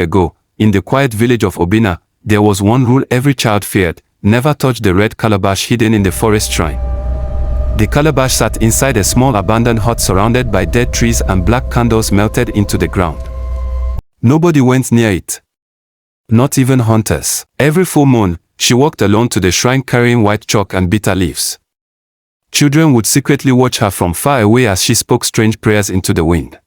ago, in the quiet village of Obina, there was one rule every child feared: never touch the red calabash hidden in the forest shrine. The calabash sat inside a small abandoned hut surrounded by dead trees and black candles melted into the ground. Nobody went near it. Not even hunters. Every full moon, she walked alone to the shrine carrying white chalk and bitter leaves. Children would secretly watch her from far away as she spoke strange prayers into the wind.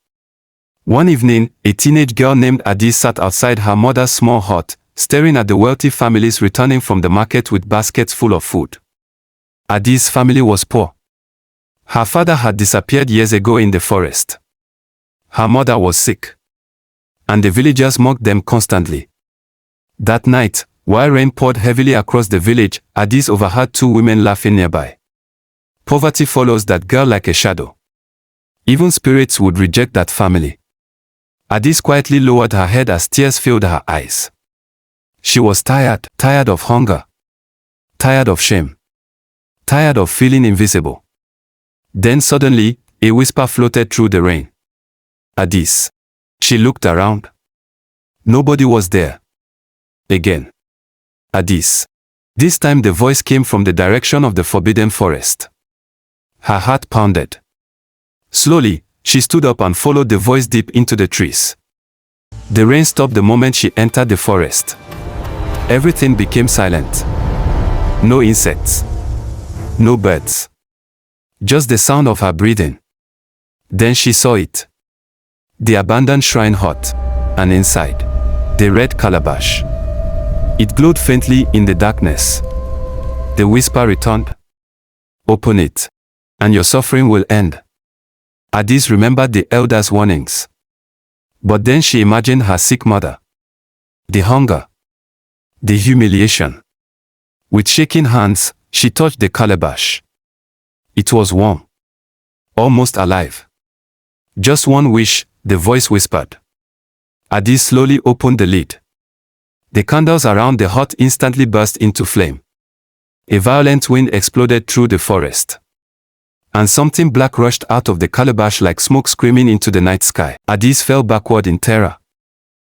One evening, a teenage girl named Adis sat outside her mother's small hut, staring at the wealthy families returning from the market with baskets full of food. Adis' family was poor. Her father had disappeared years ago in the forest. Her mother was sick. And the villagers mocked them constantly. That night, while rain poured heavily across the village, Adis overheard two women laughing nearby. Poverty follows that girl like a shadow. Even spirits would reject that family. Adis quietly lowered her head as tears filled her eyes. She was tired of hunger, tired of shame, tired of feeling invisible. Then suddenly, a whisper floated through the rain. Adis. She looked around. Nobody was there. Again. Adis. This time the voice came from the direction of the forbidden forest. Her heart pounded. Slowly, she stood up and followed the voice deep into the trees. The rain stopped the moment she entered the forest. Everything became silent. No insects. No birds. Just the sound of her breathing. Then she saw it. The abandoned shrine hut. And inside, the red calabash. It glowed faintly in the darkness. The whisper returned. Open it, and your suffering will end. Adis remembered the elders' warnings. But then she imagined her sick mother. The hunger. The humiliation. With shaking hands, she touched the calabash. It was warm. Almost alive. Just one wish, the voice whispered. Adis slowly opened the lid. The candles around the hut instantly burst into flame. A violent wind exploded through the forest. And something black rushed out of the calabash like smoke screaming into the night sky. Adis fell backward in terror.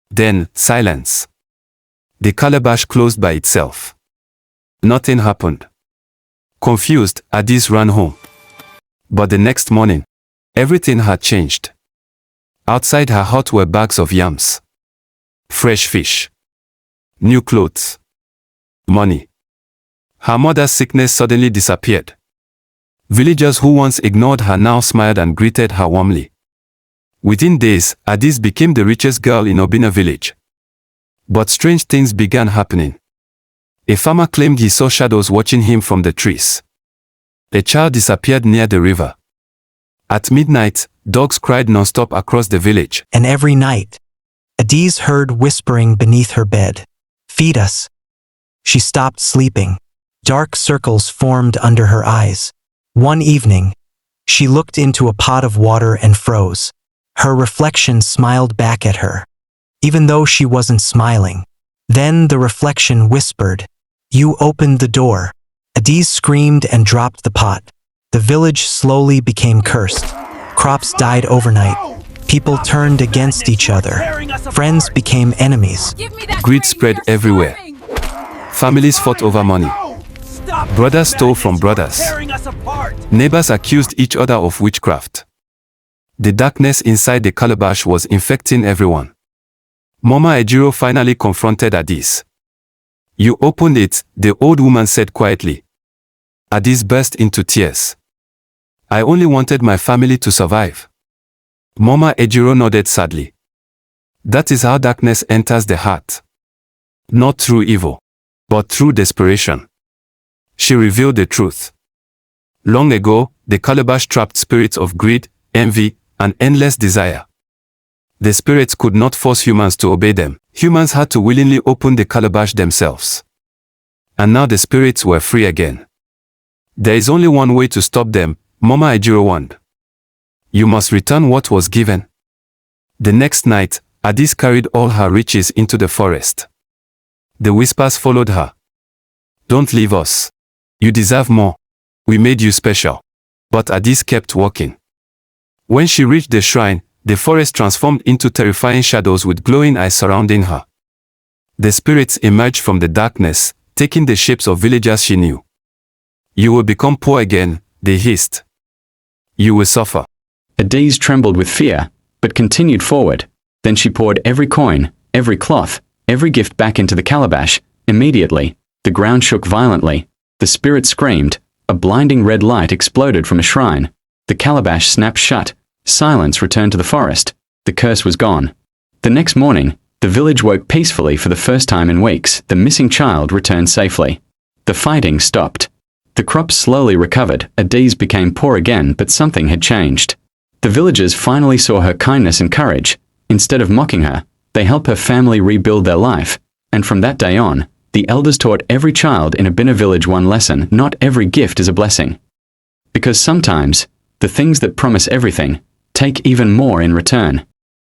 Then, silence. The calabash closed by itself. Nothing happened. Confused, Adis ran home. But the next morning, everything had changed. Outside her hut were bags of yams, fresh fish, new clothes, money. Her mother's sickness suddenly disappeared. Villagers who once ignored her now smiled and greeted her warmly. Within days, Adis became the richest girl in Obina village. But strange things began happening. A farmer claimed he saw shadows watching him from the trees. A child disappeared near the river. At midnight, dogs cried non-stop across the village. And every night, Adis heard whispering beneath her bed, "Feed us." She stopped sleeping. Dark circles formed under her eyes. One evening, she looked into a pot of water and froze. Her reflection smiled back at her, even though she wasn't smiling. Then the reflection whispered, "You opened the door." Adis screamed and dropped the pot. The village slowly became cursed. Crops died overnight. People turned against each other. Friends became enemies. Greed spread everywhere. Families fought over money. Brothers stole from brothers. Neighbors accused each other of witchcraft. The darkness inside the calabash was infecting everyone. Mama Ejiro finally confronted Adis. "You opened it," the old woman said quietly. Adis burst into tears. "I only wanted my family to survive." Mama Ejiro nodded sadly. That is how darkness enters the heart. Not through evil, but through desperation. She revealed the truth. Long ago, the calabash trapped spirits of greed, envy, and endless desire. The spirits could not force humans to obey them. Humans had to willingly open the calabash themselves. And now the spirits were free again. There is only one way to stop them, Mama Ejiro warned. You must return what was given. The next night, Adis carried all her riches into the forest. The whispers followed her. "Don't leave us. You deserve more. We made you special." But Adis kept walking. When she reached the shrine, The forest transformed into terrifying shadows with glowing eyes surrounding her. The spirits emerged from the darkness, taking the shapes of villagers she knew. You will become poor again, they hissed. You will suffer. Adiz trembled with fear, but continued forward. Then she poured every coin, every cloth, every gift back into the calabash. Immediately, the ground shook violently. The spirit screamed. A blinding red light exploded from a shrine. The calabash snapped shut. Silence returned to the forest. The curse was gone. The next morning, the village woke peacefully for the first time in weeks. The missing child returned safely. The fighting stopped. The crops slowly recovered. Adiz became poor again, but something had changed. The villagers finally saw her kindness and courage. Instead of mocking her, they helped her family rebuild their life. And from that day on, the elders taught every child in Abina village one lesson: not every gift is a blessing. Because sometimes, the things that promise everything, take even more in return.